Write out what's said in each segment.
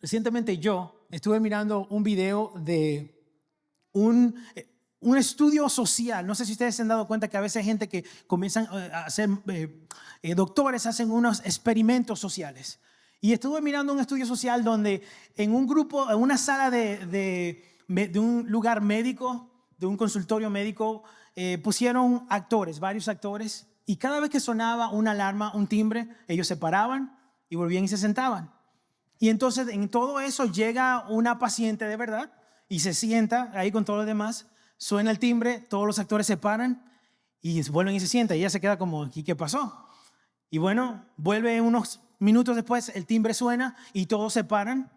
Recientemente yo estuve mirando un video de un estudio social. No sé si ustedes se han dado cuenta que a veces hay gente que comienzan a hacer, doctores hacen unos experimentos sociales. Y estuve mirando un estudio social donde en un grupo, en una sala de un lugar médico, de un consultorio médico, pusieron actores, varios actores, y cada vez que sonaba una alarma, un timbre, ellos se paraban y volvían y se sentaban. Y entonces en todo eso llega una paciente de verdad y se sienta ahí con todos los demás, suena el timbre, todos los actores se paran y vuelven y se sientan. Y ella se queda como, ¿y qué pasó? Y bueno, vuelve unos minutos después, el timbre suena y todos se paran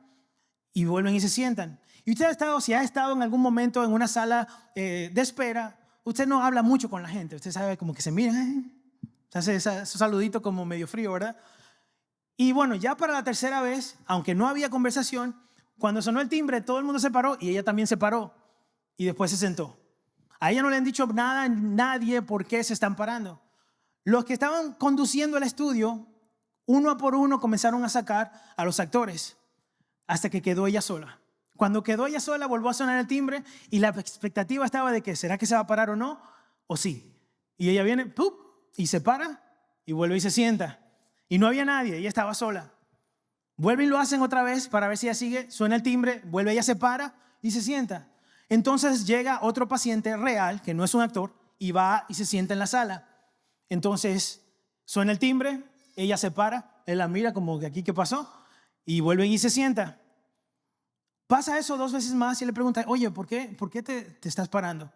y vuelven y se sientan. Y usted si ha estado en algún momento en una sala de espera, usted no habla mucho con la gente. Usted sabe como que se miran, hace ese saludito como medio frío, ¿verdad? Y bueno, ya para la tercera vez, aunque no había conversación, cuando sonó el timbre, todo el mundo se paró y ella también se paró y después se sentó. A ella no le han dicho nada, nadie, por qué se están parando. Los que estaban conduciendo el estudio, uno por uno comenzaron a sacar a los actores hasta que quedó ella sola. Cuando quedó ella sola, volvió a sonar el timbre y la expectativa estaba de que, ¿será que se va a parar o no? O sí. Y ella viene, ¡pup! Y se para y vuelve y se sienta. Y no había nadie, ella estaba sola. Vuelven y lo hacen otra vez para ver si ella sigue, suena el timbre, vuelve, ella se para y se sienta. Entonces llega otro paciente real, que no es un actor, y va y se sienta en la sala. Entonces suena el timbre, ella se para, él la mira como que aquí, ¿qué pasó? Y vuelven y se sienta. Pasa eso 2 veces más y le pregunta, oye, ¿por qué te estás parando?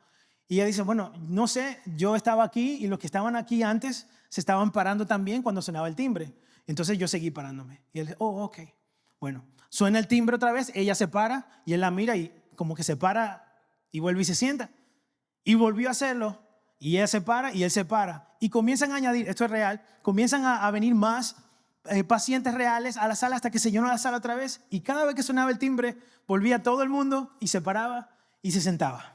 Y ella dice, bueno, no sé, yo estaba aquí y los que estaban aquí antes se estaban parando también cuando sonaba el timbre. Entonces yo seguí parándome. Y él dice, oh, ok. Bueno, suena el timbre otra vez, ella se para y él la mira y como que se para y vuelve y se sienta. Y volvió a hacerlo y ella se para y él se para. Y comienzan a añadir, esto es real, comienzan a venir más pacientes reales a la sala hasta que se llenó la sala otra vez. Y cada vez que sonaba el timbre, volvía todo el mundo y se paraba y se sentaba.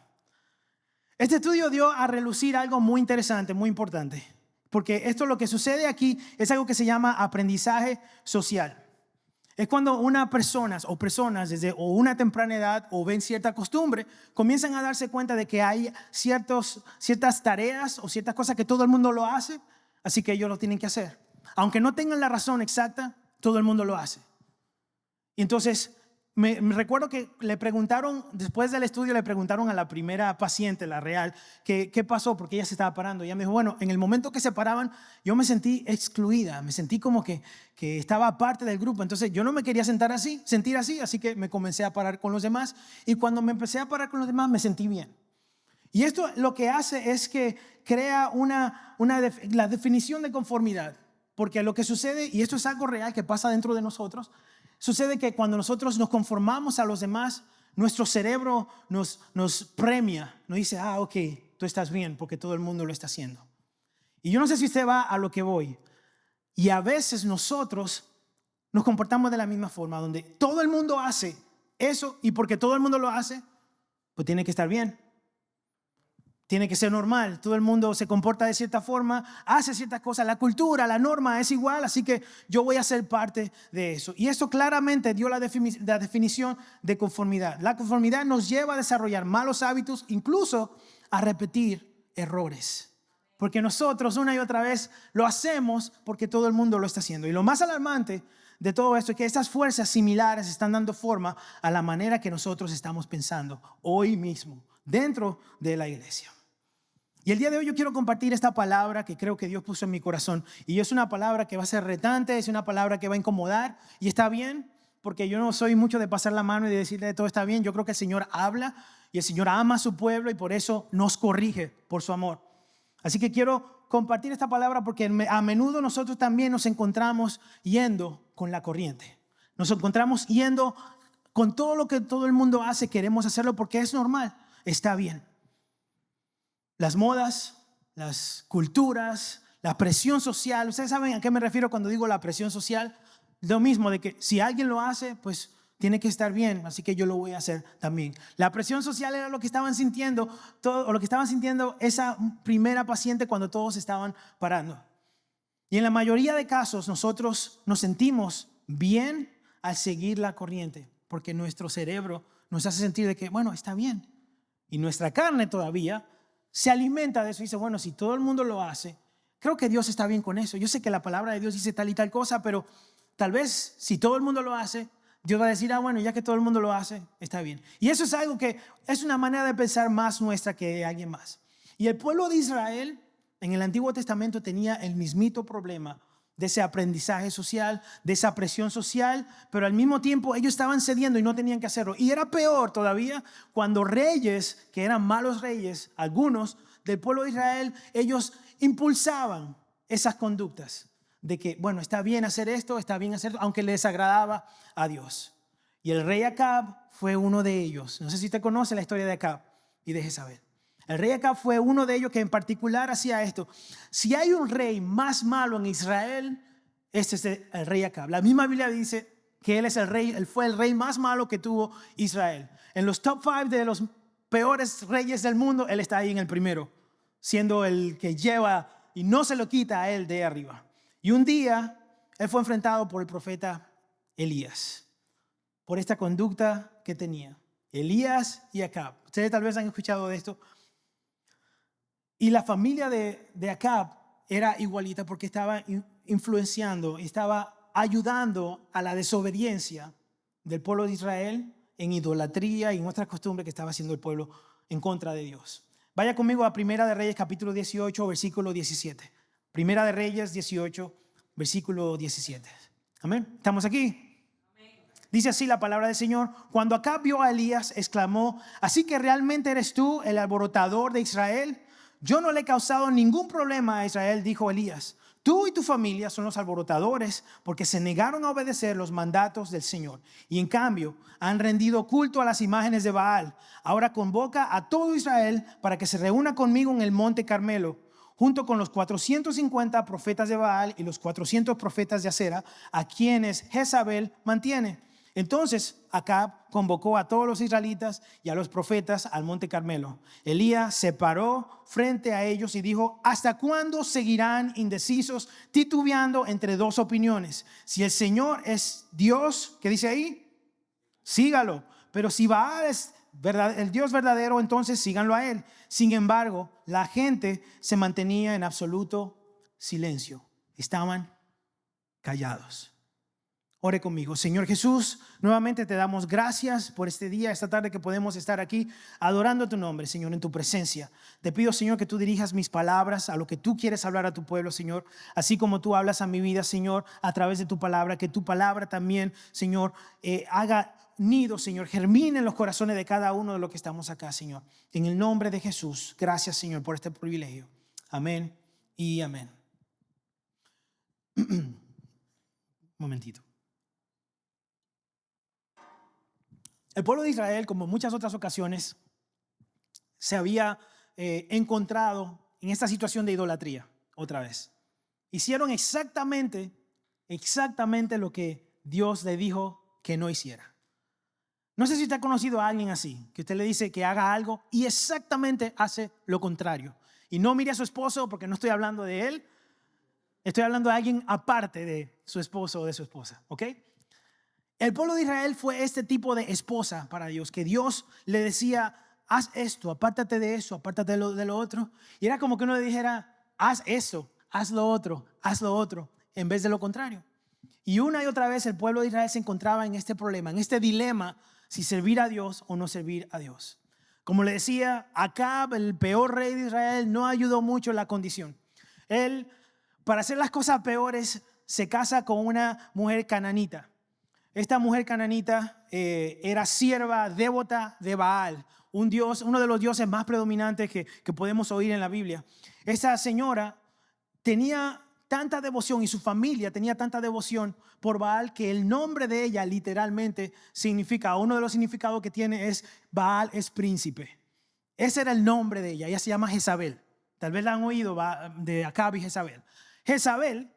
Este estudio dio a relucir algo muy interesante, muy importante, porque esto lo que sucede aquí es algo que se llama aprendizaje social. Es cuando una persona o personas desde una temprana edad o ven cierta costumbre, comienzan a darse cuenta de que hay ciertas tareas o ciertas cosas que todo el mundo lo hace, así que ellos lo tienen que hacer. Aunque no tengan la razón exacta, todo el mundo lo hace. Y entonces me recuerdo que le preguntaron, después del estudio le preguntaron a la primera paciente, la real, qué pasó porque ella se estaba parando. Y ella me dijo, bueno, en el momento que se paraban yo me sentí excluida, me sentí como que estaba parte del grupo. Entonces yo no me quería sentir así que me comencé a parar con los demás. Y cuando me empecé a parar con los demás me sentí bien. Y esto lo que hace es que crea la definición de conformidad. Porque lo que sucede, y esto es algo real que pasa dentro de nosotros, sucede que cuando nosotros nos conformamos a los demás, nuestro cerebro nos premia, nos dice, ok, tú estás bien porque todo el mundo lo está haciendo. Y yo no sé si usted va a lo que voy. Y a veces nosotros nos comportamos de la misma forma, donde todo el mundo hace eso y porque todo el mundo lo hace, pues tiene que estar bien. Tiene que ser normal, todo el mundo se comporta de cierta forma, hace ciertas cosas, la cultura, la norma es igual, así que yo voy a ser parte de eso. Y eso claramente dio la definición de conformidad. La conformidad nos lleva a desarrollar malos hábitos, incluso a repetir errores. Porque nosotros una y otra vez lo hacemos porque todo el mundo lo está haciendo. Y lo más alarmante de todo esto es que estas fuerzas similares están dando forma a la manera que nosotros estamos pensando hoy mismo dentro de la iglesia. Y el día de hoy yo quiero compartir esta palabra que creo que Dios puso en mi corazón. Y es una palabra que va a ser retante, es una palabra que va a incomodar. Y está bien, porque yo no soy mucho de pasar la mano y de decirle todo está bien. Yo creo que el Señor habla y el Señor ama a su pueblo y por eso nos corrige por su amor. Así que quiero compartir esta palabra porque a menudo nosotros también nos encontramos yendo con la corriente. Nos encontramos yendo con todo lo que todo el mundo hace. Queremos hacerlo porque es normal, está bien. Las modas, las culturas, la presión social. ¿Ustedes saben a qué me refiero cuando digo la presión social? Lo mismo de que si alguien lo hace, pues tiene que estar bien, así que yo lo voy a hacer también. La presión social era lo que estaban sintiendo, lo que estaban sintiendo esa primera paciente cuando todos estaban parando. Y en la mayoría de casos nosotros nos sentimos bien al seguir la corriente, porque nuestro cerebro nos hace sentir de que, bueno, está bien. Y nuestra carne todavía se alimenta de eso y dice, bueno, si todo el mundo lo hace, creo que Dios está bien con eso. Yo sé que la palabra de Dios dice tal y tal cosa, pero tal vez si todo el mundo lo hace, Dios va a decir, bueno, ya que todo el mundo lo hace, está bien. Y eso es algo que es una manera de pensar más nuestra que de alguien más. Y el pueblo de Israel en el Antiguo Testamento tenía el mismito problema de ese aprendizaje social, de esa presión social, pero al mismo tiempo ellos estaban cediendo y no tenían que hacerlo. Y era peor todavía cuando reyes, que eran malos reyes, algunos del pueblo de Israel, ellos impulsaban esas conductas de que, bueno, está bien hacer esto, está bien hacer esto, aunque le desagradaba a Dios. Y el rey Acab fue uno de ellos. No sé si usted conoce la historia de Acab y de Jezabel. El rey Acab fue uno de ellos que en particular hacía esto. Si hay un rey más malo en Israel, este es el rey Acab. La misma Biblia dice que él es el rey, él fue el rey más malo que tuvo Israel. En los top 5 de los peores reyes del mundo, él está ahí en el primero, siendo el que lleva y no se lo quita a él de arriba. Y un día él fue enfrentado por el profeta Elías, por esta conducta que tenía. Elías y Acab. Ustedes tal vez han escuchado de esto. Y la familia de Acab era igualita porque estaba influenciando, estaba ayudando a la desobediencia del pueblo de Israel en idolatría y en otras costumbres que estaba haciendo el pueblo en contra de Dios. Vaya conmigo a Primera de Reyes capítulo 18, versículo 17. Primera de Reyes 18, versículo 17. Amén. ¿Estamos aquí? Dice así la palabra del Señor. Cuando Acab vio a Elías, exclamó, ¿así que realmente eres tú el alborotador de Israel? Yo no le he causado ningún problema a Israel, dijo Elías. Tú y tu familia son los alborotadores porque se negaron a obedecer los mandatos del Señor. Y en cambio han rendido culto a las imágenes de Baal. Ahora convoca a todo Israel para que se reúna conmigo en el monte Carmelo, junto con los 450 profetas de Baal y los 400 profetas de Acera, a quienes Jezabel mantiene. Entonces Acab convocó a todos los israelitas y a los profetas al monte Carmelo. Elías se paró frente a ellos y dijo, ¿hasta cuándo seguirán indecisos, titubeando entre dos opiniones? Si el Señor es Dios, ¿qué dice ahí? Sígalo. Pero si Baal es el Dios verdadero, entonces síganlo a él. Sin embargo, la gente se mantenía en absoluto silencio. Estaban callados. Ore conmigo. Señor Jesús, nuevamente te damos gracias por este día, esta tarde que podemos estar aquí adorando tu nombre, Señor, en tu presencia. Te pido, Señor, que tú dirijas mis palabras a lo que tú quieres hablar a tu pueblo, Señor, así como tú hablas a mi vida, Señor, a través de tu palabra, que tu palabra también, Señor, haga nido, Señor, germine en los corazones de cada uno de los que estamos acá, Señor. En el nombre de Jesús, gracias, Señor, por este privilegio. Amén y amén. Un momentito. El pueblo de Israel, como en muchas otras ocasiones, se había encontrado en esta situación de idolatría otra vez. Hicieron exactamente lo que Dios le dijo que no hiciera. No sé si usted ha conocido a alguien así, que usted le dice que haga algo y exactamente hace lo contrario. Y no mire a su esposo porque no estoy hablando de él, estoy hablando de alguien aparte de su esposo o de su esposa, ¿ok? El pueblo de Israel fue este tipo de esposa para Dios, que Dios le decía, haz esto, apártate de eso, apártate de lo otro. Y era como que uno le dijera, haz eso, haz lo otro, en vez de lo contrario. Y una y otra vez el pueblo de Israel se encontraba en este problema, en este dilema, si servir a Dios o no servir a Dios. Como le decía, Acab, el peor rey de Israel, no ayudó mucho en la condición. Él, para hacer las cosas peores, se casa con una mujer cananita. Esta mujer cananita era sierva devota de Baal, un dios, uno de los dioses más predominantes que podemos oír en la Biblia. Esa señora tenía tanta devoción y su familia tenía tanta devoción por Baal que el nombre de ella literalmente significa, uno de los significados que tiene es Baal es príncipe. Ese era el nombre de ella. Ella se llama Jezabel. Tal vez la han oído de Acab y Jezabel. Jezabel,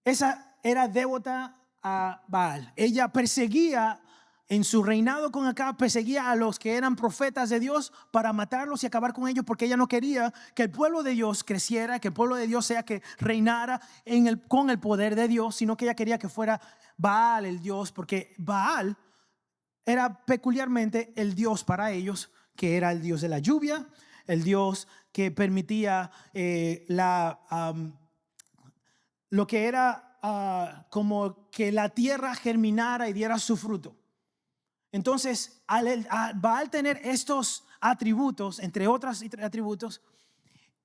esa era devota a Baal. Ella perseguía en su reinado con Acab, perseguía a los que eran profetas de Dios para matarlos y acabar con ellos, porque ella no quería que el pueblo de Dios creciera, que el pueblo de Dios sea que reinara con el poder de Dios, sino que ella quería que fuera Baal el Dios, porque Baal era peculiarmente el Dios para ellos, que era el Dios de la lluvia, el Dios que permitía lo que era como que la tierra germinara y diera su fruto. Entonces, al Baal tener estos atributos, entre otros atributos,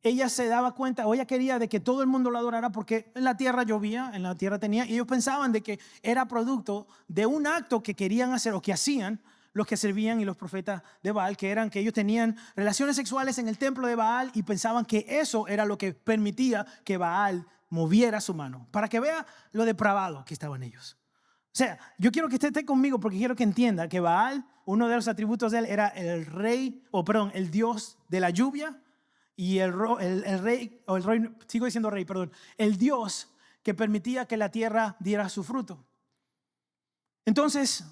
ella se daba cuenta, o ella quería de que todo el mundo lo adorara, porque en la tierra llovía, en la tierra tenía, y ellos pensaban de que era producto de un acto que querían hacer o que hacían los que servían y los profetas de Baal, que eran que ellos tenían relaciones sexuales en el templo de Baal y pensaban que eso era lo que permitía que Baal moviera su mano, para que vea lo depravado que estaban ellos. O sea, yo quiero que usted esté conmigo porque quiero que entienda que Baal, uno de los atributos de él era el Dios de la lluvia, y el rey, sigo diciendo rey, perdón, el Dios que permitía que la tierra diera su fruto. Entonces,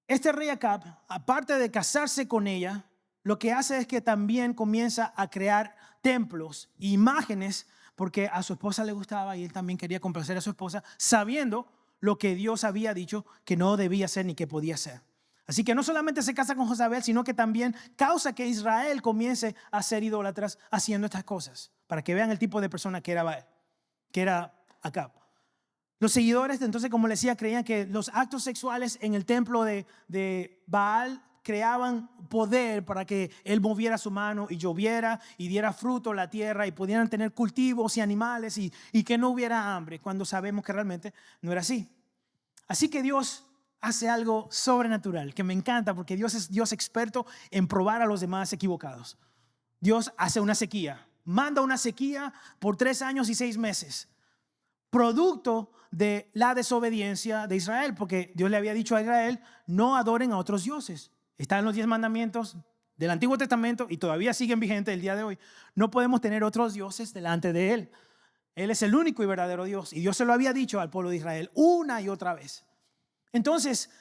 este rey Acab, aparte de casarse con ella, lo que hace es que también comienza a crear templos, imágenes, porque a su esposa le gustaba y él también quería complacer a su esposa, sabiendo lo que Dios había dicho que no debía ser ni que podía ser. Así que no solamente se casa con Jezabel, sino que también causa que Israel comience a ser idólatras haciendo estas cosas, para que vean el tipo de persona que era Acab. Los seguidores, entonces, como les decía, creían que los actos sexuales en el templo de Baal creaban poder para que él moviera su mano y lloviera y diera fruto a la tierra y pudieran tener cultivos y animales y que no hubiera hambre, cuando sabemos que realmente no era así. Así que Dios hace algo sobrenatural que me encanta, porque Dios es Dios experto en probar a los demás equivocados. Dios hace una sequía, manda una sequía por 3 años y 6 meses, producto de la desobediencia de Israel, porque Dios le había dicho a Israel: no adoren a otros dioses. Están los 10 mandamientos del Antiguo Testamento y todavía siguen vigentes el día de hoy. No podemos tener otros dioses delante de Él. Él es el único y verdadero Dios, y Dios se lo había dicho al pueblo de Israel una y otra vez. Entonces,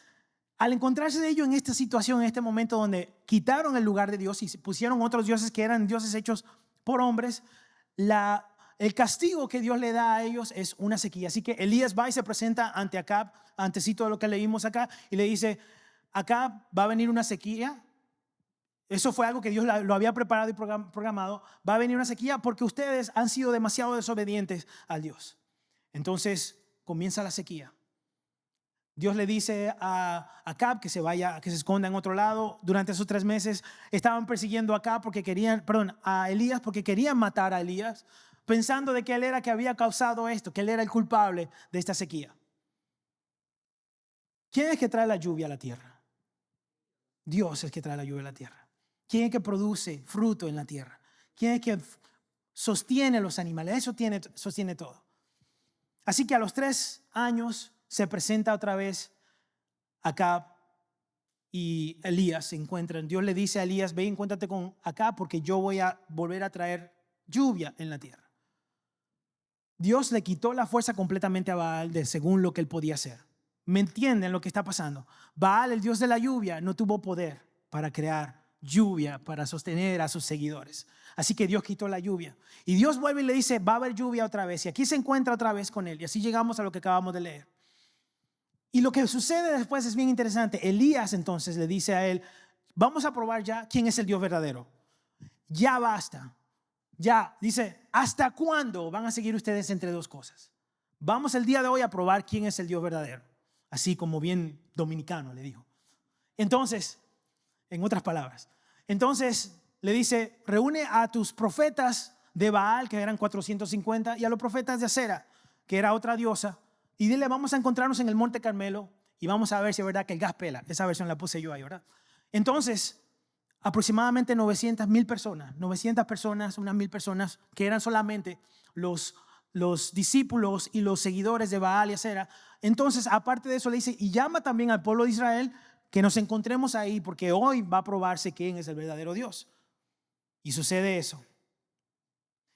al encontrarse de ellos en esta situación, en este momento donde quitaron el lugar de Dios y pusieron otros dioses que eran dioses hechos por hombres, el castigo que Dios le da a ellos es una sequía. Así que Elías va y se presenta ante Acab, antecito de lo que leímos acá, y le dice: Acab, va a venir una sequía. Eso fue algo que Dios lo había preparado y programado. Va a venir una sequía porque ustedes han sido demasiado desobedientes al Dios. Entonces comienza la sequía. Dios le dice a Acab que se vaya, que se esconda en otro lado. Durante esos 3 meses estaban persiguiendo a Elías porque querían matar a Elías, pensando de que él era que había causado esto, que él era el culpable de esta sequía. ¿Quién es que trae la lluvia a la tierra? Dios es el que trae la lluvia a la tierra. ¿Quién es que produce fruto en la tierra? ¿Quién es que sostiene los animales? Eso sostiene todo. Así que a los 3 años se presenta otra vez Acab y Elías se encuentran. Dios le dice a Elías: ve y encuéntrate con Acab porque yo voy a volver a traer lluvia en la tierra. Dios le quitó la fuerza completamente a Baal según lo que él podía hacer. ¿Me entienden lo que está pasando? Baal, el Dios de la lluvia, no tuvo poder para crear lluvia, para sostener a sus seguidores. Así que Dios quitó la lluvia. Y Dios vuelve y le dice: va a haber lluvia otra vez. Y aquí se encuentra otra vez con él. Y así llegamos a lo que acabamos de leer. Y lo que sucede después es bien interesante. Elías entonces le dice a él: vamos a probar ya quién es el Dios verdadero. Ya basta. Ya, dice: ¿hasta cuándo van a seguir ustedes entre 2 cosas? Vamos el día de hoy a probar quién es el Dios verdadero. Así como bien dominicano le dijo. Entonces, en otras palabras, entonces le dice: reúne a tus profetas de Baal, que eran 450, y a los profetas de Acera, que era otra diosa, y dile: vamos a encontrarnos en el Monte Carmelo y vamos a ver si es verdad que el gas pela. Esa versión la puse yo ahí, ¿verdad? Entonces, aproximadamente 900 personas, unas 1000 personas, que eran solamente los discípulos y los seguidores de Baal y Acera. Entonces, aparte de eso, le dice: y llama también al pueblo de Israel, que nos encontremos ahí, porque hoy va a probarse quién es el verdadero Dios. Y sucede eso.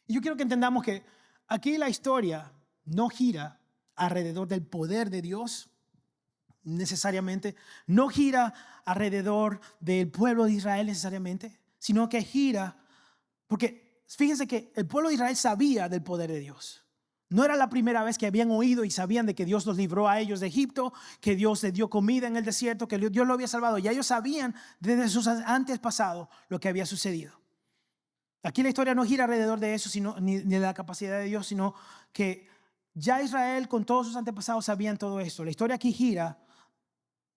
Y yo quiero que entendamos que aquí la historia no gira alrededor del poder de Dios, necesariamente, no gira alrededor del pueblo de Israel necesariamente, sino que gira, porque fíjense que el pueblo de Israel sabía del poder de Dios. No era la primera vez que habían oído y sabían de que Dios los libró a ellos de Egipto, que Dios les dio comida en el desierto, que Dios lo había salvado. Ya ellos sabían desde sus antes pasado lo que había sucedido. Aquí la historia no gira alrededor de eso, ni de la capacidad de Dios, sino que ya Israel con todos sus antepasados sabían todo esto. La historia aquí gira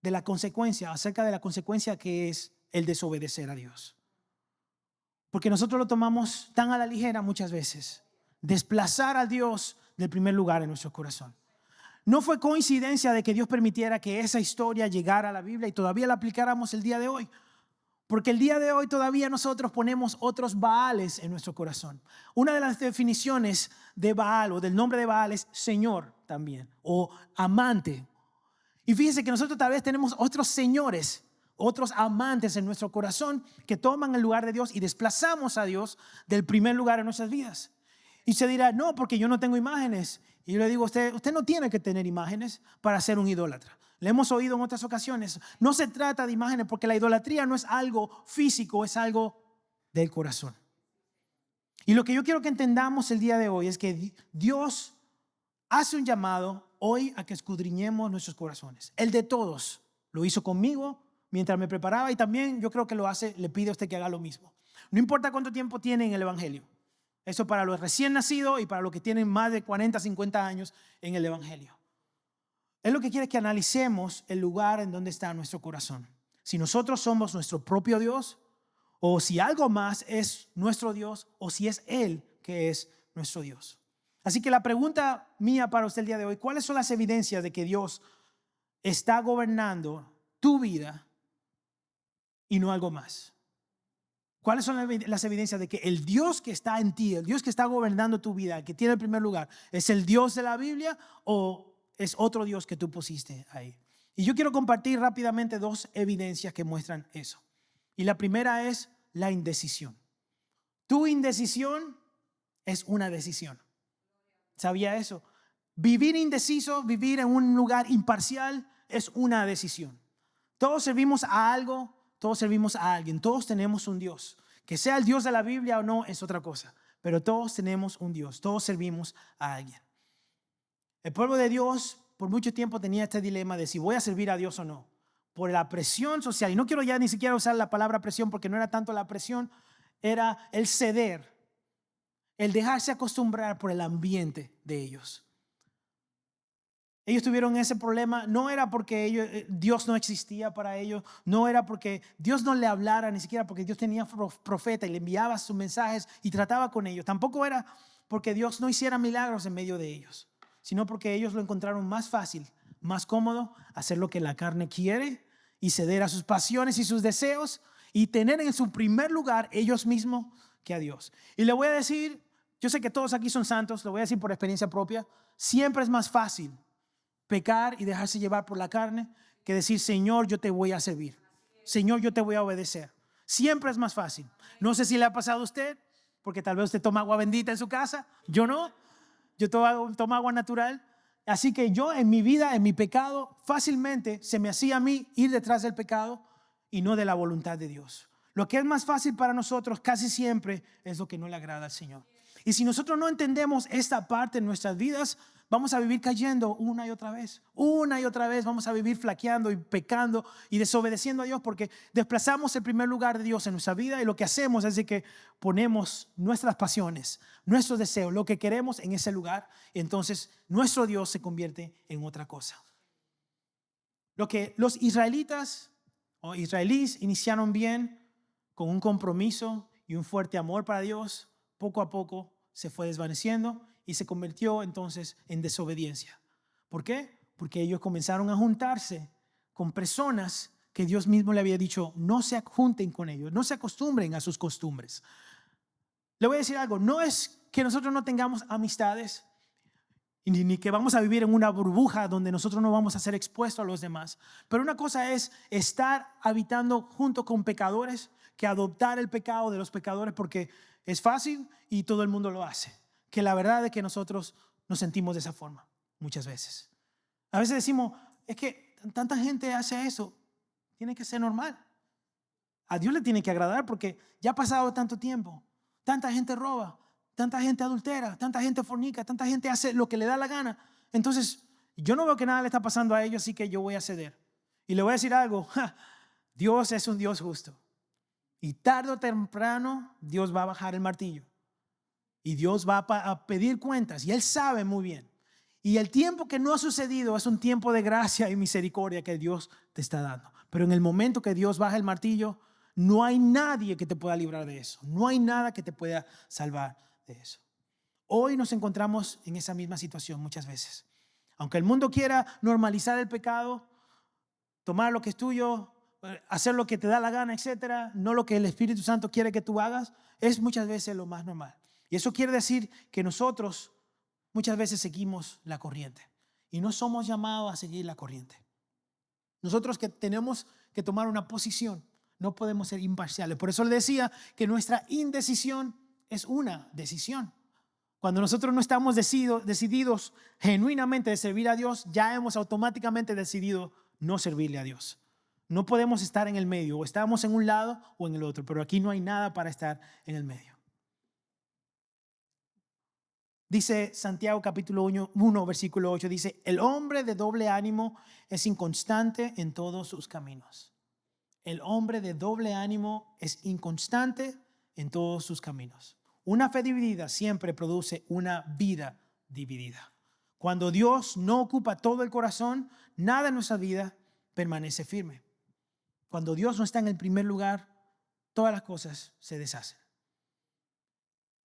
de la consecuencia, acerca de la consecuencia que es el desobedecer a Dios. Porque nosotros lo tomamos tan a la ligera muchas veces. Desplazar a Dios del primer lugar en nuestro corazón. No fue coincidencia de que Dios permitiera que esa historia llegara a la Biblia y todavía la aplicáramos el día de hoy. Porque el día de hoy todavía nosotros ponemos otros Baales en nuestro corazón. Una de las definiciones de Baal o del nombre de Baal es Señor también, o amante. Y fíjense que nosotros tal vez tenemos otros señores, otros amantes en nuestro corazón que toman el lugar de Dios y desplazamos a Dios del primer lugar en nuestras vidas. Y se dirá, no, porque yo no tengo imágenes. Y yo le digo a usted no tiene que tener imágenes para ser un idólatra. Le hemos oído en otras ocasiones. No se trata de imágenes porque la idolatría no es algo físico, es algo del corazón. Y lo que yo quiero que entendamos el día de hoy es que Dios hace un llamado hoy a que escudriñemos nuestros corazones. El de todos. Lo hizo conmigo mientras me preparaba y también yo creo que lo hace, le pide a usted que haga lo mismo. No importa cuánto tiempo tiene en el Evangelio. Eso para los recién nacidos y para los que tienen más de 40, 50 años en el Evangelio. Él lo que quiere es que analicemos el lugar en donde está nuestro corazón. Si nosotros somos nuestro propio Dios, o si algo más es nuestro Dios, o si es Él que es nuestro Dios. Así que la pregunta mía para usted el día de hoy, ¿cuáles son las evidencias de que Dios está gobernando tu vida y no algo más? ¿Cuáles son las evidencias de que el Dios que está en ti, el Dios que está gobernando tu vida, que tiene el primer lugar, es el Dios de la Biblia o es otro Dios que tú pusiste ahí? Y yo quiero compartir rápidamente dos evidencias que muestran eso. Y la primera es la indecisión. Tu indecisión es una decisión. ¿Sabía eso? Vivir indeciso, vivir en un lugar imparcial es una decisión. Todos servimos a algo, todos servimos a alguien, todos tenemos un Dios. Que sea el Dios de la Biblia o no es otra cosa, pero todos tenemos un Dios, todos servimos a alguien. El pueblo de Dios por mucho tiempo tenía este dilema de si voy a servir a Dios o no, por la presión social. Y no quiero ya ni siquiera usar la palabra presión porque no era tanto la presión, era el ceder, el dejarse acostumbrar por el ambiente de ellos. Ellos tuvieron ese problema, no era porque Dios no existía para ellos, no era porque Dios no le hablara, ni siquiera porque Dios tenía profeta y le enviaba sus mensajes y trataba con ellos. Tampoco era porque Dios no hiciera milagros en medio de ellos, sino porque ellos lo encontraron más fácil, más cómodo, hacer lo que la carne quiere y ceder a sus pasiones y sus deseos y tener en su primer lugar ellos mismos que a Dios. Y le voy a decir, yo sé que todos aquí son santos, lo voy a decir por experiencia propia, siempre es más fácil pecar y dejarse llevar por la carne que decir, Señor, yo te voy a servir. Señor, yo te voy a obedecer. Siempre es más fácil. No sé si le ha pasado a usted, porque tal vez usted toma agua bendita en su casa. Yo no. Yo tomo agua natural. Así que yo en mi vida, en mi pecado, fácilmente se me hacía a mí ir detrás del pecado y no de la voluntad de Dios. Lo que es más fácil para nosotros casi siempre es lo que no le agrada al Señor. Y si nosotros no entendemos esta parte en nuestras vidas, vamos a vivir cayendo una y otra vez. Una y otra vez vamos a vivir flaqueando y pecando y desobedeciendo a Dios porque desplazamos el primer lugar de Dios en nuestra vida y lo que hacemos es de que ponemos nuestras pasiones, nuestros deseos, lo que queremos en ese lugar y entonces nuestro Dios se convierte en otra cosa. Lo que los israelitas o israelíes iniciaron bien con un compromiso y un fuerte amor para Dios, poco a poco se fue desvaneciendo y se convirtió entonces en desobediencia. ¿Por qué? Porque ellos comenzaron a juntarse con personas que Dios mismo le había dicho, no se junten con ellos, no se acostumbren a sus costumbres. Le voy a decir algo, no es que nosotros no tengamos amistades, ni que vamos a vivir en una burbuja donde nosotros no vamos a ser expuestos a los demás. Pero una cosa es estar habitando junto con pecadores que adoptar el pecado de los pecadores porque es fácil y todo el mundo lo hace. Que la verdad es que nosotros nos sentimos de esa forma muchas veces. A veces decimos, es que tanta gente hace eso. Tiene que ser normal. A Dios le tiene que agradar porque ya ha pasado tanto tiempo. Tanta gente roba, tanta gente adultera, tanta gente fornica, tanta gente hace lo que le da la gana. Entonces, yo no veo que nada le está pasando a ellos, así que yo voy a ceder. Y le voy a decir algo, Dios es un Dios justo. Y tarde o temprano, Dios va a bajar el martillo. Y Dios va a pedir cuentas. Y Él sabe muy bien. Y el tiempo que no ha sucedido es un tiempo de gracia y misericordia que Dios te está dando. Pero en el momento que Dios baja el martillo, no hay nadie que te pueda librar de eso. No hay nada que te pueda salvar de eso. Hoy nos encontramos en esa misma situación muchas veces. Aunque el mundo quiera normalizar el pecado, tomar lo que es tuyo, hacer lo que te da la gana, etcétera, no lo que el Espíritu Santo quiere que tú hagas, es muchas veces lo más normal. Y eso quiere decir que nosotros muchas veces seguimos la corriente y no somos llamados a seguir la corriente. Nosotros que tenemos que tomar una posición, no podemos ser imparciales. Por eso le decía que nuestra indecisión es una decisión. Cuando nosotros no estamos decididos genuinamente de servir a Dios, ya hemos automáticamente decidido no servirle a Dios. No podemos estar en el medio, o estamos en un lado o en el otro, pero aquí no hay nada para estar en el medio. Dice Santiago capítulo 1, versículo 8, dice, el hombre de doble ánimo es inconstante en todos sus caminos. El hombre de doble ánimo es inconstante en todos sus caminos. Una fe dividida siempre produce una vida dividida. Cuando Dios no ocupa todo el corazón, nada en nuestra vida permanece firme. Cuando Dios no está en el primer lugar, todas las cosas se deshacen.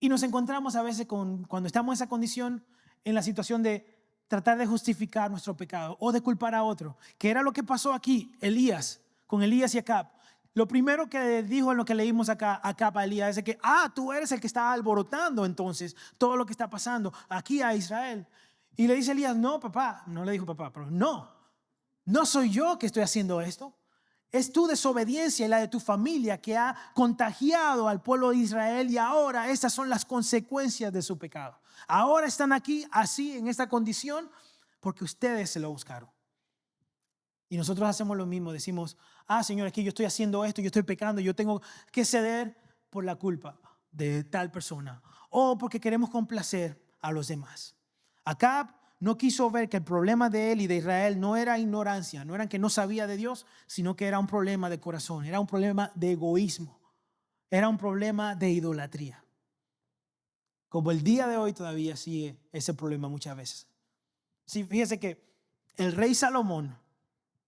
Y nos encontramos a veces cuando estamos en esa condición, en la situación de tratar de justificar nuestro pecado o de culpar a otro, que era lo que pasó aquí, con Elías y Acab. Lo primero que dijo en lo que leímos acá, Acab a Elías, es que, tú eres el que está alborotando entonces todo lo que está pasando aquí a Israel. Y le dice Elías, no papá, no le dijo papá, pero no soy yo que estoy haciendo esto. Es tu desobediencia y la de tu familia que ha contagiado al pueblo de Israel y ahora estas son las consecuencias de su pecado. Ahora están aquí así en esta condición porque ustedes se lo buscaron. Y nosotros hacemos lo mismo, decimos, Señor, aquí yo estoy haciendo esto, yo estoy pecando, yo tengo que ceder por la culpa de tal persona o porque queremos complacer a los demás. Acab no quiso ver que el problema de él y de Israel no era ignorancia, no era que no sabía de Dios, sino que era un problema de corazón, era un problema de egoísmo, era un problema de idolatría. Como el día de hoy todavía sigue ese problema muchas veces. Sí, fíjese que el rey Salomón,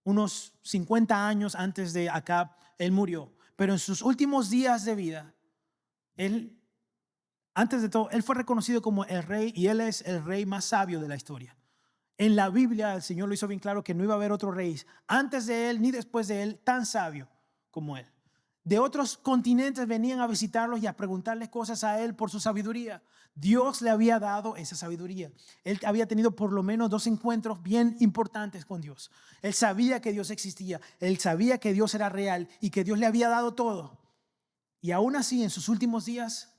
unos 50 años antes de Acab, él murió, pero en sus últimos días de vida, antes de todo, él fue reconocido como el rey y él es el rey más sabio de la historia. En la Biblia el Señor lo hizo bien claro que no iba a haber otro rey antes de él ni después de él tan sabio como él. De otros continentes venían a visitarlos y a preguntarles cosas a él por su sabiduría. Dios le había dado esa sabiduría. Él había tenido por lo menos 2 encuentros bien importantes con Dios. Él sabía que Dios existía, él sabía que Dios era real y que Dios le había dado todo. Y aún así en sus últimos días,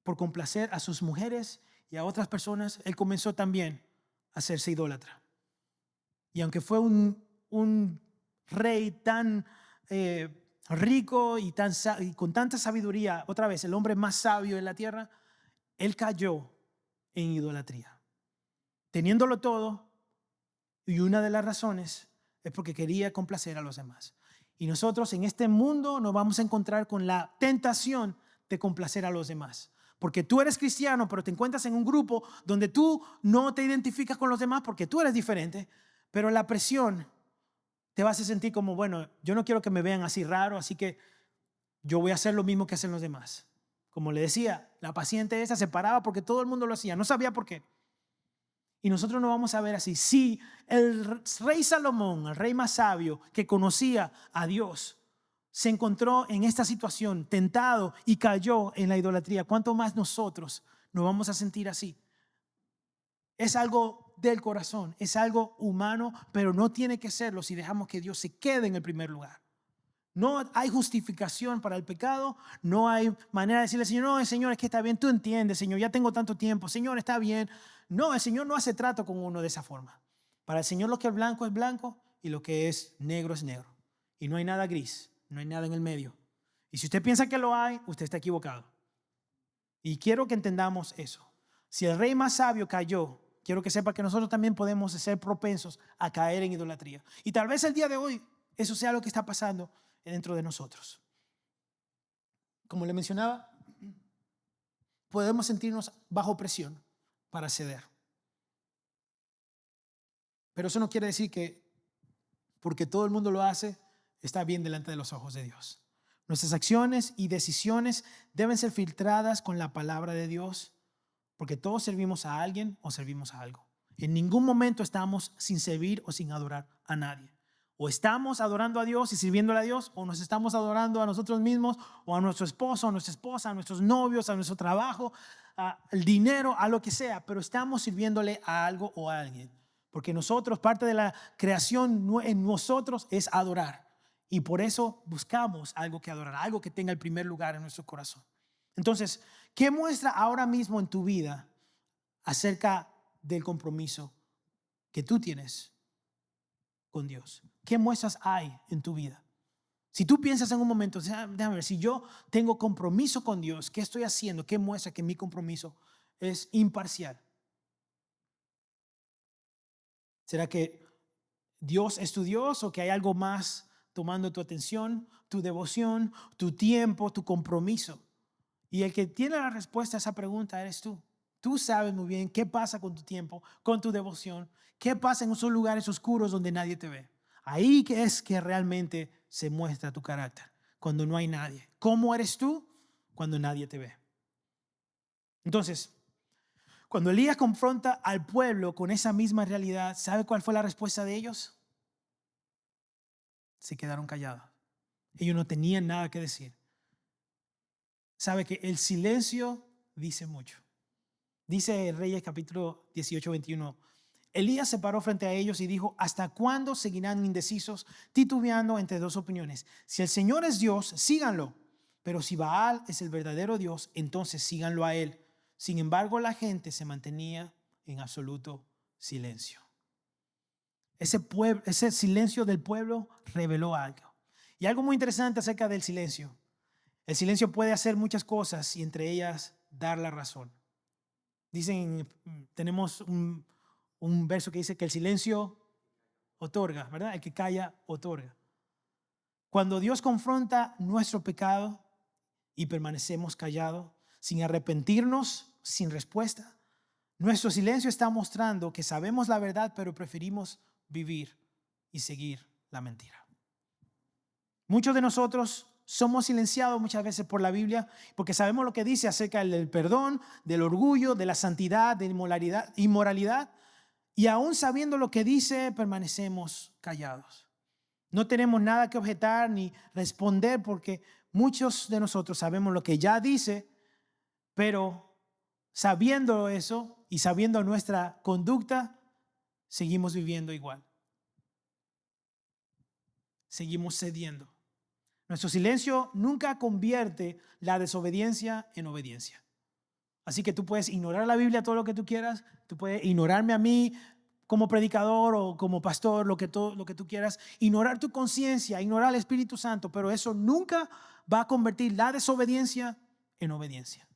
por complacer a sus mujeres y a otras personas, él comenzó también a hacerse idólatra. Y aunque fue un rey tan rico y con tanta sabiduría, otra vez el hombre más sabio en la tierra, él cayó en idolatría. Teniéndolo todo, y una de las razones es porque quería complacer a los demás. Y nosotros en este mundo nos vamos a encontrar con la tentación de complacer a los demás. Porque tú eres cristiano, pero te encuentras en un grupo donde tú no te identificas con los demás porque tú eres diferente, pero la presión te vas a sentir como, bueno, yo no quiero que me vean así raro, así que yo voy a hacer lo mismo que hacen los demás. Como le decía, la paciente esa se paraba porque todo el mundo lo hacía, no sabía por qué. Y nosotros nos vamos a ver así. Si el rey Salomón, el rey más sabio que conocía a Dios, se encontró en esta situación, tentado y cayó en la idolatría, ¿cuánto más nosotros nos vamos a sentir así? Es algo del corazón, es algo humano, pero no tiene que serlo si dejamos que Dios se quede en el primer lugar. No hay justificación para el pecado, no hay manera de decirle, Señor, no, Señor, es que está bien, tú entiendes, Señor, ya tengo tanto tiempo, Señor, está bien. No, el Señor no hace trato con uno de esa forma. Para el Señor lo que es blanco y lo que es negro es negro. Y no hay nada gris, no hay nada en el medio. Y si usted piensa que lo hay, usted está equivocado. Y quiero que entendamos eso. Si el rey más sabio cayó, quiero que sepa que nosotros también podemos ser propensos a caer en idolatría. Y tal vez el día de hoy eso sea lo que está pasando dentro de nosotros. Como le mencionaba, podemos sentirnos bajo presión para ceder. Pero eso no quiere decir que porque todo el mundo lo hace, está bien delante de los ojos de Dios. Nuestras acciones y decisiones deben ser filtradas con la palabra de Dios, porque todos servimos a alguien o servimos a algo. En ningún momento estamos sin servir o sin adorar a nadie. O estamos adorando a Dios y sirviéndole a Dios, o nos estamos adorando a nosotros mismos, o a nuestro esposo, a nuestra esposa, a nuestros novios, a nuestro trabajo, al dinero, a lo que sea, pero estamos sirviéndole a algo o a alguien. Porque nosotros, parte de la creación en nosotros es adorar. Y por eso buscamos algo que adorar, algo que tenga el primer lugar en nuestro corazón. Entonces, ¿qué muestra ahora mismo en tu vida acerca del compromiso que tú tienes con Dios? ¿Qué muestras hay en tu vida? Si tú piensas en un momento, déjame ver, si yo tengo compromiso con Dios, ¿qué estoy haciendo? ¿Qué muestra que mi compromiso es imparcial? ¿Será que Dios es tu Dios o que hay algo más tomando tu atención, tu devoción, tu tiempo, tu compromiso? Y el que tiene la respuesta a esa pregunta eres tú. Tú sabes muy bien qué pasa con tu tiempo, con tu devoción, qué pasa en esos lugares oscuros donde nadie te ve. Ahí que es que realmente se muestra tu carácter, cuando no hay nadie. ¿Cómo eres tú cuando nadie te ve? Entonces, cuando Elías confronta al pueblo con esa misma realidad, ¿sabe cuál fue la respuesta de ellos? Se quedaron callados. Ellos no tenían nada que decir. Sabe que el silencio dice mucho. Dice Reyes capítulo 18, 21. Elías se paró frente a ellos y dijo: ¿hasta cuándo seguirán indecisos, titubeando entre dos opiniones? Si el Señor es Dios, síganlo. Pero si Baal es el verdadero Dios, entonces síganlo a él. Sin embargo, la gente se mantenía en absoluto silencio. Ese silencio del pueblo reveló algo. Y algo muy interesante acerca del silencio. El silencio puede hacer muchas cosas y entre ellas dar la razón. Dicen, tenemos un verso que dice que el silencio otorga, ¿verdad? El que calla otorga. Cuando Dios confronta nuestro pecado y permanecemos callados, sin arrepentirnos, sin respuesta, nuestro silencio está mostrando que sabemos la verdad, pero preferimos vivir y seguir la mentira. Muchos de nosotros somos silenciados muchas veces por la Biblia porque sabemos lo que dice acerca del perdón, del orgullo, de la santidad, de inmoralidad, y aún sabiendo lo que dice, permanecemos callados. No tenemos nada que objetar ni responder porque muchos de nosotros sabemos lo que ya dice, pero sabiendo eso y sabiendo nuestra conducta, seguimos viviendo igual. Seguimos cediendo. Nuestro silencio nunca convierte la desobediencia en obediencia. Así que tú puedes ignorar la Biblia todo lo que tú quieras, tú puedes ignorarme a mí como predicador o como pastor, lo que tú quieras, ignorar tu conciencia, ignorar al Espíritu Santo, pero eso nunca va a convertir la desobediencia en obediencia.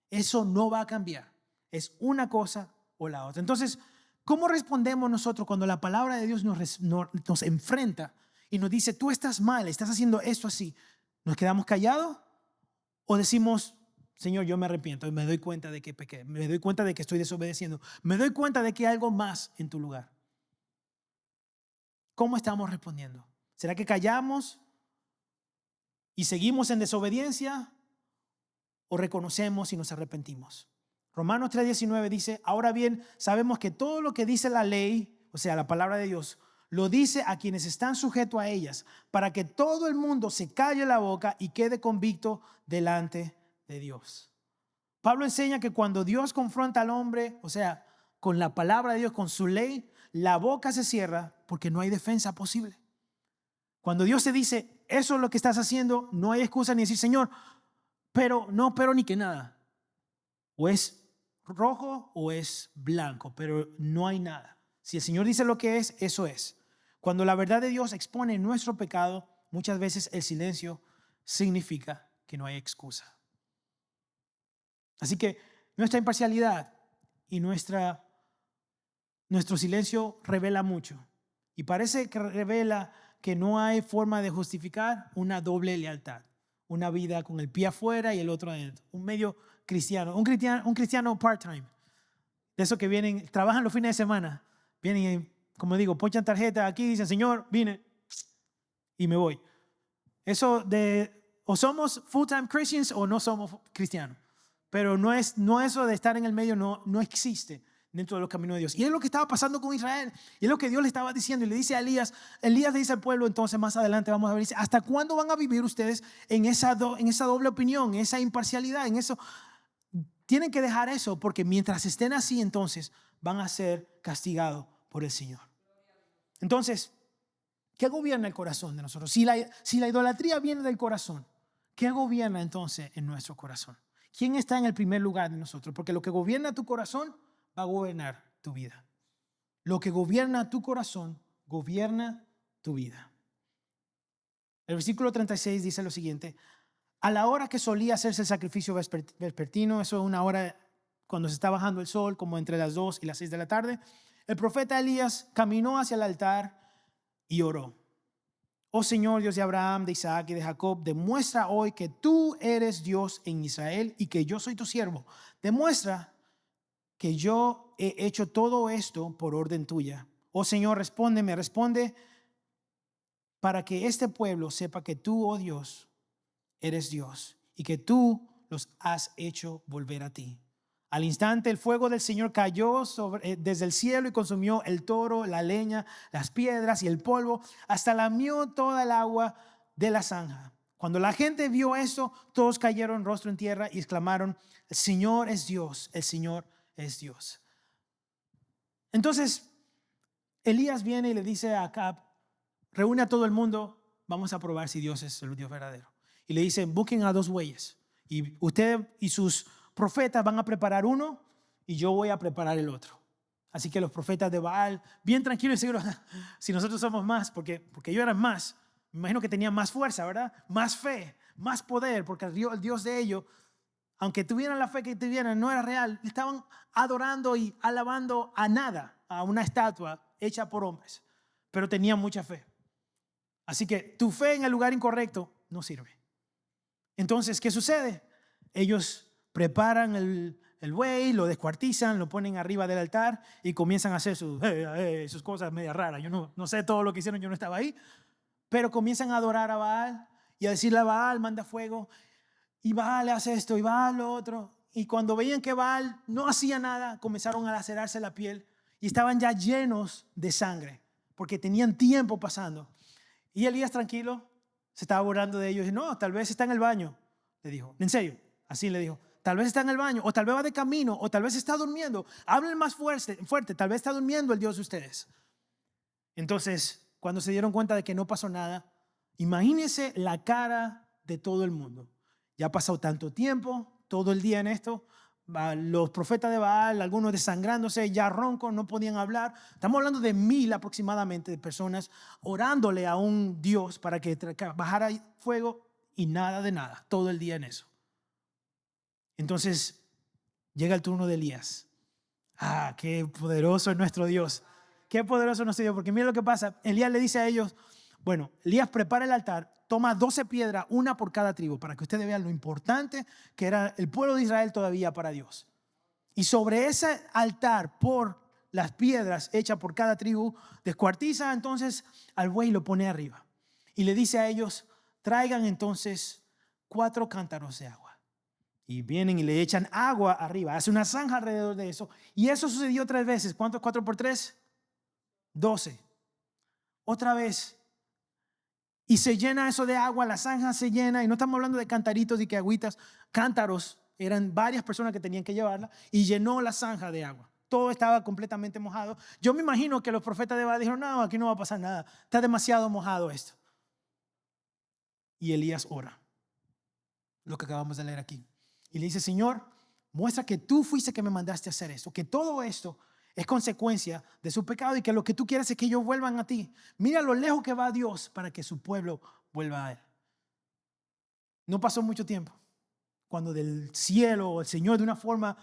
Eso no va a cambiar. Es una cosa o la otra. Entonces, ¿cómo respondemos nosotros cuando la palabra de Dios nos enfrenta y nos dice: tú estás mal, estás haciendo esto así? ¿Nos quedamos callados o decimos: Señor, yo me arrepiento y me doy cuenta de que pequé, me doy cuenta de que estoy desobedeciendo, me doy cuenta de que hay algo más en tu lugar? ¿Cómo estamos respondiendo? ¿Será que callamos y seguimos en desobediencia o reconocemos y nos arrepentimos? Romanos 3:19 dice: ahora bien, sabemos que todo lo que dice la ley, o sea, la palabra de Dios, lo dice a quienes están sujetos a ellas, para que todo el mundo se calle la boca y quede convicto delante de Dios. Pablo enseña que cuando Dios confronta al hombre, o sea, con la palabra de Dios, con su ley, la boca se cierra porque no hay defensa posible. Cuando Dios te dice: eso es lo que estás haciendo, no hay excusa ni decir: Señor, pero ni que nada. O es rojo o es blanco, pero no hay nada. Si el Señor dice lo que es, eso es. Cuando la verdad de Dios expone nuestro pecado, muchas veces el silencio significa que no hay excusa. Así que nuestra imparcialidad y nuestro silencio revela mucho. Y parece que revela que no hay forma de justificar una doble lealtad. Una vida con el pie afuera y el otro adentro. Un medio cristiano, un cristiano part-time. De esos que vienen, trabajan los fines de semana. Vienen y, como digo, ponchan tarjeta aquí y dicen, Señor, vine y me voy. Eso de, o somos full-time Christians o no somos cristianos. Pero no eso de estar en el medio no existe dentro de los caminos de Dios. Y es lo que estaba pasando con Israel. Y es lo que Dios le estaba diciendo. Y le dice a Elías le dice al pueblo, entonces más adelante vamos a ver, dice, ¿hasta cuándo van a vivir ustedes en esa doble opinión, en esa imparcialidad, en eso? Tienen que dejar eso, porque mientras estén así, entonces van a ser castigados por el Señor. Entonces, ¿qué gobierna el corazón de nosotros? Si la idolatría viene del corazón, ¿qué gobierna entonces en nuestro corazón? ¿Quién está en el primer lugar de nosotros? Porque lo que gobierna tu corazón va a gobernar tu vida. Lo que gobierna tu corazón gobierna tu vida. El versículo 36 dice lo siguiente: a la hora que solía hacerse el sacrificio vespertino, eso es una hora cuando se está bajando el sol, como entre las 2 y las 6 de la tarde, el profeta Elías caminó hacia el altar y oró. Oh Señor, Dios de Abraham, de Isaac y de Jacob, demuestra hoy que tú eres Dios en Israel y que yo soy tu siervo. Demuestra que yo he hecho todo esto por orden tuya. Oh Señor, responde para que este pueblo sepa que tú, oh Dios, eres Dios y que tú los has hecho volver a ti. Al instante el fuego del Señor cayó desde el cielo y consumió el toro, la leña, las piedras y el polvo, hasta lamió toda el agua de la zanja. Cuando la gente vio esto, todos cayeron rostro en tierra y exclamaron: el Señor es Dios, el Señor es Dios. Entonces Elías viene y le dice a Acab: reúne a todo el mundo, vamos a probar si Dios es el Dios verdadero. Y le dicen: busquen a 2 bueyes y usted y sus profetas van a preparar uno y yo voy a preparar el otro. Así que los profetas de Baal, bien tranquilos y seguros, si nosotros somos más, porque ellos eran más, me imagino que tenían más fuerza, ¿verdad? Más fe, más poder, porque el Dios de ellos, aunque tuvieran la fe que tuvieran, no era real. Estaban adorando y alabando a nada, a una estatua hecha por hombres, pero tenían mucha fe. Así que tu fe en el lugar incorrecto no sirve. Entonces, ¿qué sucede? Ellos preparan el buey, lo descuartizan, lo ponen arriba del altar y comienzan a hacer sus cosas medio raras. Yo no sé todo lo que hicieron, yo no estaba ahí, pero comienzan a adorar a Baal y a decirle a Baal: manda fuego, y Baal hace esto y Baal lo otro. Y cuando veían que Baal no hacía nada, comenzaron a lacerarse la piel y estaban ya llenos de sangre porque tenían tiempo pasando. Y Elías, tranquilo, se estaba burlando de ellos y no, tal vez está en el baño, le dijo. En serio, así le dijo: tal vez está en el baño, o tal vez va de camino, o tal vez está durmiendo. Hablen más fuerte, tal vez está durmiendo el Dios de ustedes. Entonces, cuando se dieron cuenta de que no pasó nada, imagínense la cara de todo el mundo. Ya ha pasado tanto tiempo, todo el día en esto. Los profetas de Baal, algunos desangrándose, ya roncos, no podían hablar. Estamos hablando de 1000 aproximadamente de personas orándole a un Dios para que bajara fuego y nada de nada, todo el día en eso. Entonces llega el turno de Elías. Qué poderoso es nuestro Dios. Qué poderoso es nuestro Dios, porque mira lo que pasa. Elías le dice a ellos: bueno, Elías prepara el altar, toma 12 piedras, una por cada tribu, para que ustedes vean lo importante que era el pueblo de Israel todavía para Dios. Y sobre ese altar, por las piedras hechas por cada tribu, descuartiza entonces al buey y lo pone arriba. Y le dice a ellos: traigan entonces 4 cántaros de agua. Y vienen y le echan agua arriba, hace una zanja alrededor de eso. Y eso sucedió 3 veces. ¿Cuánto es 4 por 3? 12. Otra vez. Y se llena eso de agua, la zanja se llena. Y no estamos hablando de cantaritos y que agüitas. Cántaros, eran varias personas que tenían que llevarla. Y llenó la zanja de agua. Todo estaba completamente mojado. Yo me imagino que los profetas de Baal dijeron: no, aquí no va a pasar nada. Está demasiado mojado esto. Y Elías ora. Lo que acabamos de leer aquí. Y le dice: Señor, muestra que tú fuiste que me mandaste a hacer esto. Que todo esto Es consecuencia de su pecado y que lo que tú quieres es que ellos vuelvan a ti. Mira lo lejos que va Dios para que su pueblo vuelva a Él. No pasó mucho tiempo cuando del cielo el Señor de una forma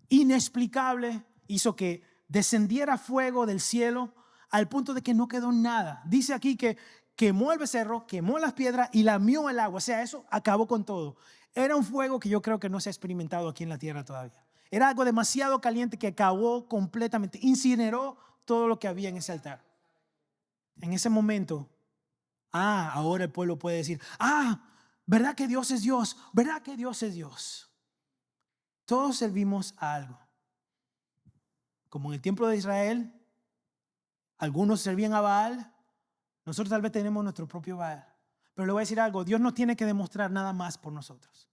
inexplicable hizo que descendiera fuego del cielo al punto de que no quedó nada. Dice aquí que quemó el becerro, quemó las piedras y lamió el agua. O sea, eso acabó con todo. Era un fuego que yo creo que no se ha experimentado aquí en la tierra todavía. Era algo demasiado caliente que acabó completamente, incineró todo lo que había en ese altar. En ese momento, ahora el pueblo puede decir, ¿verdad que Dios es Dios? ¿Verdad que Dios es Dios? Todos servimos a algo. Como en el templo de Israel, algunos servían a Baal, nosotros tal vez tenemos nuestro propio Baal. Pero le voy a decir algo, Dios no tiene que demostrar nada más por nosotros.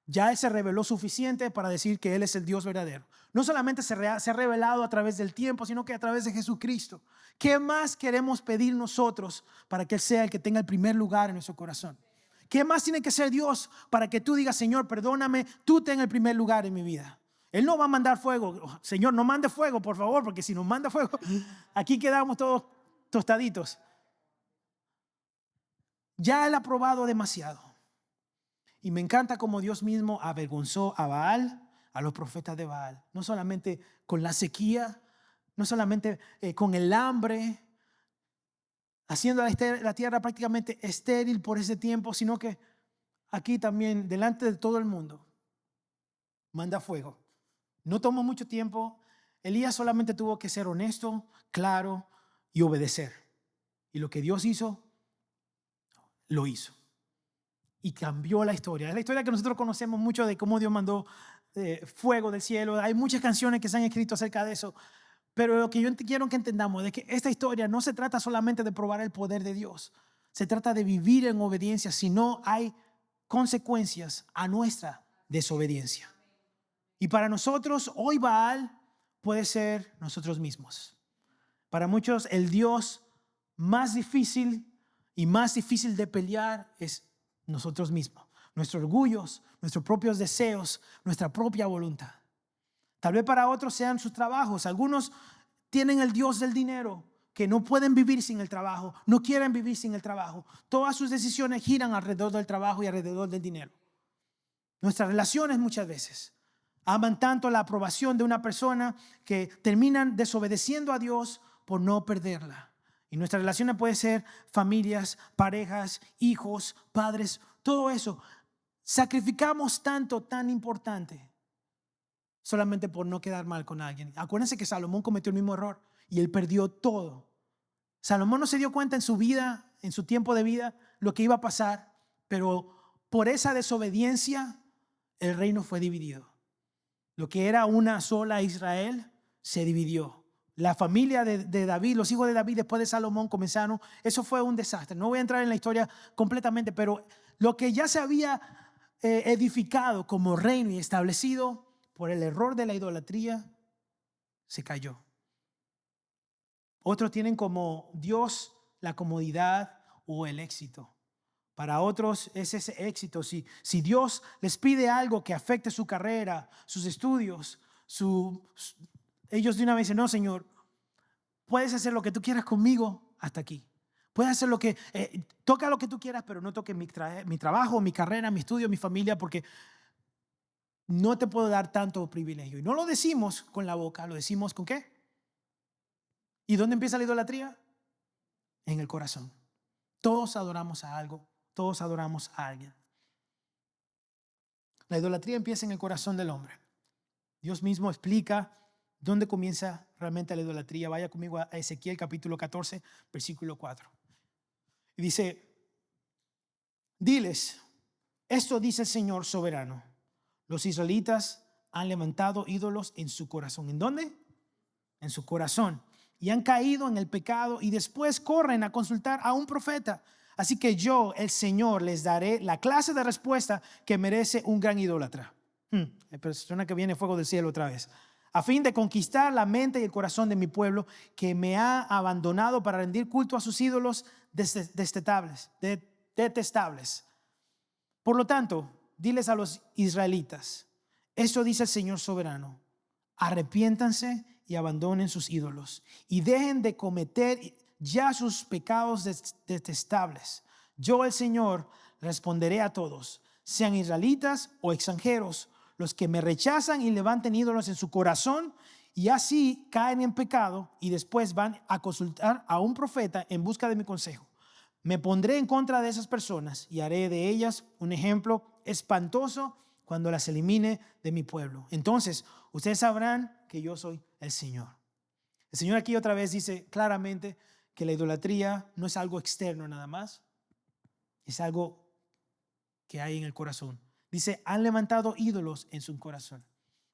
Ya Él se reveló suficiente para decir que Él es el Dios verdadero. No solamente se ha revelado a través del tiempo, sino que a través de Jesucristo. ¿Qué más queremos pedir nosotros para que Él sea el que tenga el primer lugar en nuestro corazón? ¿Qué más tiene que ser Dios para que tú digas, Señor, perdóname, tú ten el primer lugar en mi vida? Él no va a mandar fuego. Señor, no mande fuego, por favor, porque si nos manda fuego, aquí quedamos todos tostaditos. Ya Él ha probado demasiado. Y me encanta cómo Dios mismo avergonzó a Baal, a los profetas de Baal. No solamente con la sequía, no solamente con el hambre, haciendo la tierra prácticamente estéril por ese tiempo, sino que aquí también, delante de todo el mundo, manda fuego. No tomó mucho tiempo. Elías solamente tuvo que ser honesto, claro y obedecer. Y lo que Dios hizo, lo hizo. Y cambió la historia. Es la historia que nosotros conocemos mucho de cómo Dios mandó fuego del cielo. Hay muchas canciones que se han escrito acerca de eso. Pero lo que yo quiero que entendamos es que esta historia no se trata solamente de probar el poder de Dios. Se trata de vivir en obediencia si no hay consecuencias a nuestra desobediencia. Y para nosotros, hoy Baal puede ser nosotros mismos. Para muchos, el Dios más difícil de pelear es nosotros mismos, nuestros orgullos, nuestros propios deseos, nuestra propia voluntad. Tal vez para otros sean sus trabajos. Algunos tienen el Dios del dinero, que no pueden vivir sin el trabajo, no quieren vivir sin el trabajo. Todas sus decisiones giran alrededor del trabajo y alrededor del dinero. Nuestras relaciones muchas veces aman tanto la aprobación de una persona que terminan desobedeciendo a Dios por no perderla. Y nuestras relaciones pueden ser familias, parejas, hijos, padres, todo eso. Sacrificamos tanto, tan importante, solamente por no quedar mal con alguien. Acuérdense que Salomón cometió el mismo error y él perdió todo. Salomón no se dio cuenta en su vida, en su tiempo de vida, lo que iba a pasar, pero por esa desobediencia el reino fue dividido. Lo que era una sola Israel se dividió. La familia de David, los hijos de David después de Salomón comenzaron, eso fue un desastre. No voy a entrar en la historia completamente, pero lo que ya se había edificado como reino y establecido por el error de la idolatría, se cayó. Otros tienen como Dios la comodidad o el éxito. Para otros es ese éxito. Si Dios les pide algo que afecte su carrera, sus estudios, ellos de una vez dicen, no, Señor, puedes hacer lo que tú quieras conmigo hasta aquí. Puedes hacer toca lo que tú quieras, pero no toques mi trabajo, mi carrera, mi estudio, mi familia, porque no te puedo dar tanto privilegio. Y no lo decimos con la boca, lo decimos ¿con qué? ¿Y dónde empieza la idolatría? En el corazón. Todos adoramos a algo, todos adoramos a alguien. La idolatría empieza en el corazón del hombre. Dios mismo explica dónde comienza realmente la idolatría. Vaya conmigo a Ezequiel capítulo 14, versículo 4. Y dice, diles, esto dice el Señor soberano. Los israelitas han levantado ídolos en su corazón. ¿En dónde? En su corazón. Y han caído en el pecado y después corren a consultar a un profeta. Así que yo, el Señor, les daré la clase de respuesta que merece un gran idólatra. Persona que viene fuego del cielo otra vez. A fin de conquistar la mente y el corazón de mi pueblo que me ha abandonado para rendir culto a sus ídolos detestables. Por lo tanto, diles a los israelitas, esto dice el Señor soberano, arrepiéntanse y abandonen sus ídolos y dejen de cometer ya sus pecados detestables. Yo, el Señor, responderé a todos, sean israelitas o extranjeros, los que me rechazan y levanten ídolos en su corazón y así caen en pecado y después van a consultar a un profeta en busca de mi consejo. Me pondré en contra de esas personas y haré de ellas un ejemplo espantoso cuando las elimine de mi pueblo. Entonces, ustedes sabrán que yo soy el Señor. El Señor aquí otra vez dice claramente que la idolatría no es algo externo nada más, es algo que hay en el corazón. Dice, han levantado ídolos en su corazón.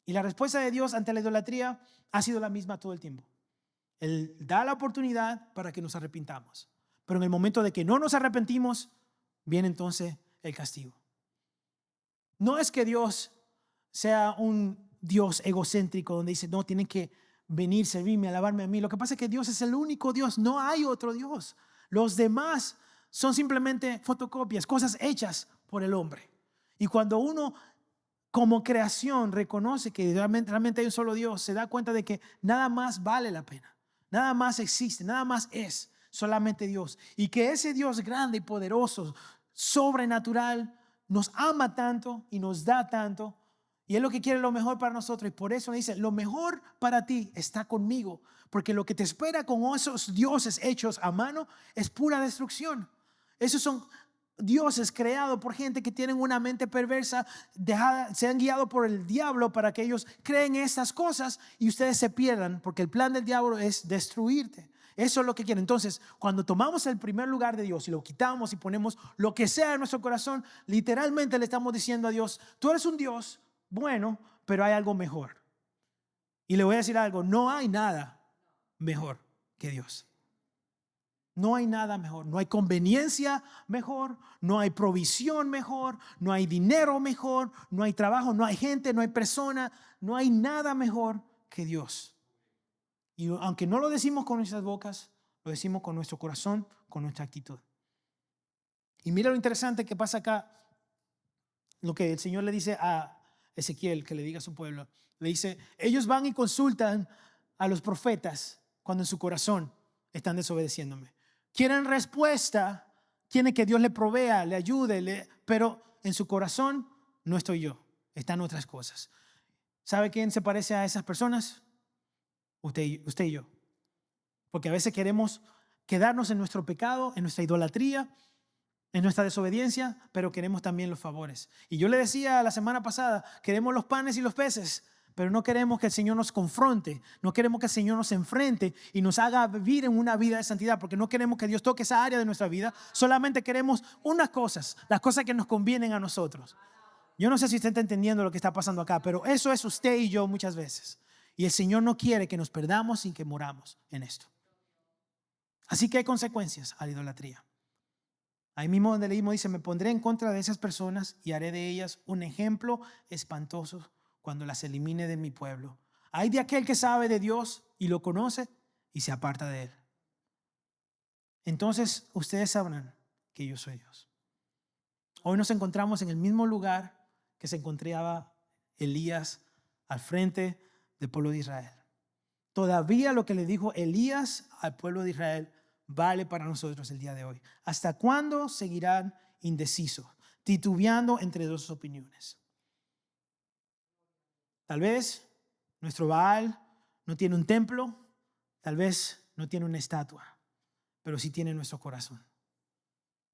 Y la respuesta de Dios ante la idolatría ha sido la misma todo el tiempo. Él da la oportunidad para que nos arrepintamos. Pero en el momento de que no nos arrepentimos, viene entonces el castigo. No es que Dios sea un Dios egocéntrico donde dice, no, tienen que venir, servirme, alabarme a mí. Lo que pasa es que Dios es el único Dios, no hay otro Dios. Los demás son simplemente fotocopias, cosas hechas por el hombre. Y cuando uno como creación reconoce que realmente hay un solo Dios, se da cuenta de que nada más vale la pena, nada más existe, nada más es solamente Dios. Y que ese Dios grande y poderoso, sobrenatural, nos ama tanto y nos da tanto. Y es lo que quiere lo mejor para nosotros. Y por eso dice, lo mejor para ti está conmigo. Porque lo que te espera con esos dioses hechos a mano es pura destrucción. Esos son dioses creados por gente que tienen una mente perversa, se han guiado por el diablo para que ellos creen estas cosas y ustedes se pierdan, porque el plan del diablo es destruirte. Eso es lo que quiere. Entonces, cuando tomamos el primer lugar de Dios y lo quitamos y ponemos lo que sea en nuestro corazón, literalmente le estamos diciendo a Dios, tú eres un Dios bueno, pero hay algo mejor. Y le voy a decir algo, no hay nada mejor que Dios. No hay nada mejor, no hay conveniencia mejor, no hay provisión mejor, no hay dinero mejor, no hay trabajo, no hay gente, no hay persona, no hay nada mejor que Dios. Y aunque no lo decimos con nuestras bocas, lo decimos con nuestro corazón, con nuestra actitud. Y mira lo interesante que pasa acá, lo que el Señor le dice a Ezequiel, que le diga a su pueblo. Le dice, ellos van y consultan a los profetas cuando en su corazón están desobedeciéndome. Quieren respuesta, quieren que Dios le provea, le ayude, pero en su corazón no estoy yo, están otras cosas. ¿Sabe quién se parece a esas personas? Usted y yo. Porque a veces queremos quedarnos en nuestro pecado, en nuestra idolatría, en nuestra desobediencia, pero queremos también los favores. Y yo le decía la semana pasada, queremos los panes y los peces, pero no queremos que el Señor nos confronte, no queremos que el Señor nos enfrente y nos haga vivir en una vida de santidad, porque no queremos que Dios toque esa área de nuestra vida, solamente queremos unas cosas, las cosas que nos convienen a nosotros. Yo no sé si usted está entendiendo lo que está pasando acá, pero eso es usted y yo muchas veces. Y el Señor no quiere que nos perdamos sin que moramos en esto. Así que hay consecuencias a la idolatría. Ahí mismo donde leímos dice, me pondré en contra de esas personas y haré de ellas un ejemplo espantoso cuando las elimine de mi pueblo. Hay de aquel que sabe de Dios y lo conoce y se aparta de él. Entonces ustedes sabrán que yo soy Dios. Hoy nos encontramos en el mismo lugar que se encontraba Elías al frente del pueblo de Israel. Todavía lo que le dijo Elías al pueblo de Israel vale para nosotros el día de hoy. ¿Hasta cuándo seguirán indecisos, titubeando entre dos opiniones? Tal vez nuestro Baal no tiene un templo, tal vez no tiene una estatua, pero sí tiene nuestro corazón.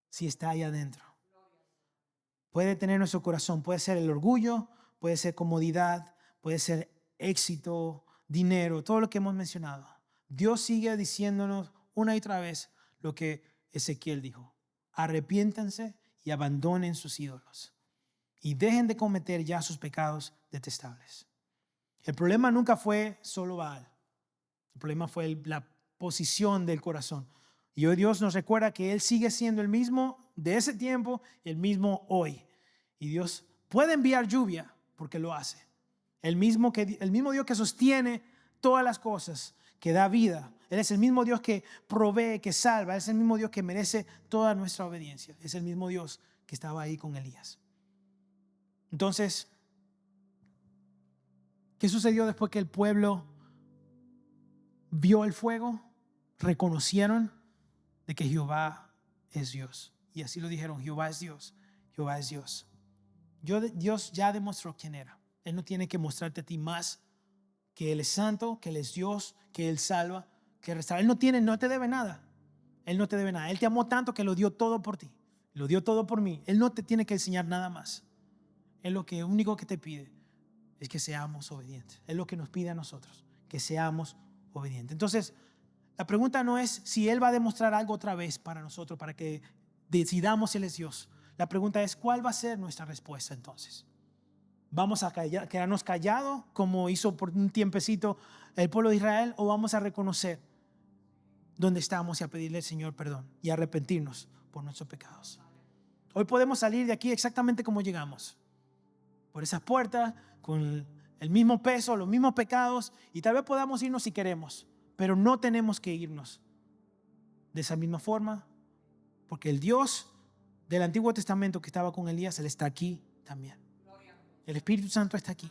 Sí está ahí adentro. Puede tener nuestro corazón, puede ser el orgullo, puede ser comodidad, puede ser éxito, dinero, todo lo que hemos mencionado. Dios sigue diciéndonos una y otra vez lo que Ezequiel dijo. Arrepiéntanse y abandonen sus ídolos y dejen de cometer ya sus pecados detestables. El problema nunca fue solo Baal. El problema fue la posición del corazón. Y hoy Dios nos recuerda que Él sigue siendo el mismo de ese tiempo y el mismo hoy. Y Dios puede enviar lluvia porque lo hace. El mismo Dios que sostiene todas las cosas, que da vida. Él es el mismo Dios que provee, que salva. Él es el mismo Dios que merece toda nuestra obediencia. Es el mismo Dios que estaba ahí con Elías. Entonces, ¿qué sucedió después que el pueblo vio el fuego, reconocieron de que Jehová es Dios. Y así lo dijeron: Jehová es Dios, Jehová es Dios. Dios ya demostró quién era. Él no tiene que mostrarte a ti más que Él es santo, que Él es Dios, que Él salva, que restaura. Él no te debe nada. Él no te debe nada. Él te amó tanto que lo dio todo por ti. Lo dio todo por mí. Él no te tiene que enseñar nada más. Él lo único que te pide es que seamos obedientes. Es lo que nos pide a nosotros, que seamos obedientes. Entonces, la pregunta no es si Él va a demostrar algo otra vez para nosotros, para que decidamos si Él es Dios. La pregunta es: ¿cuál va a ser nuestra respuesta entonces? ¿Vamos a quedarnos callados como hizo por un tiempecito el pueblo de Israel, o vamos a reconocer dónde estamos y a pedirle al Señor perdón y arrepentirnos por nuestros pecados? Hoy podemos salir de aquí exactamente como llegamos, por esas puertas, con el mismo peso, los mismos pecados, y tal vez podamos irnos si queremos, pero no tenemos que irnos de esa misma forma, porque el Dios del Antiguo Testamento que estaba con Elías, Él está aquí también. El Espíritu Santo está aquí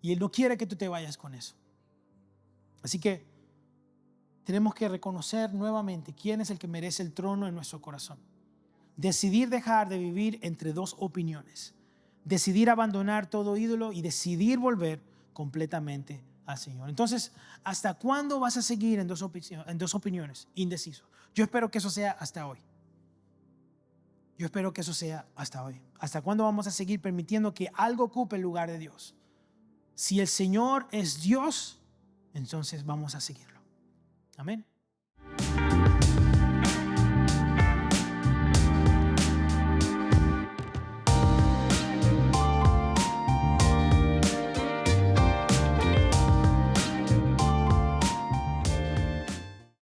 y Él no quiere que tú te vayas con eso. Así que tenemos que reconocer nuevamente quién es el que merece el trono en nuestro corazón. Decidir dejar de vivir entre dos opiniones. Decidir abandonar todo ídolo y decidir volver completamente al Señor. Entonces, ¿hasta cuándo vas a seguir en dos opiniones? Indeciso. Yo espero que eso sea hasta hoy. Yo espero que eso sea hasta hoy. ¿Hasta cuándo vamos a seguir permitiendo que algo ocupe el lugar de Dios? Si el Señor es Dios, entonces vamos a seguirlo. Amén.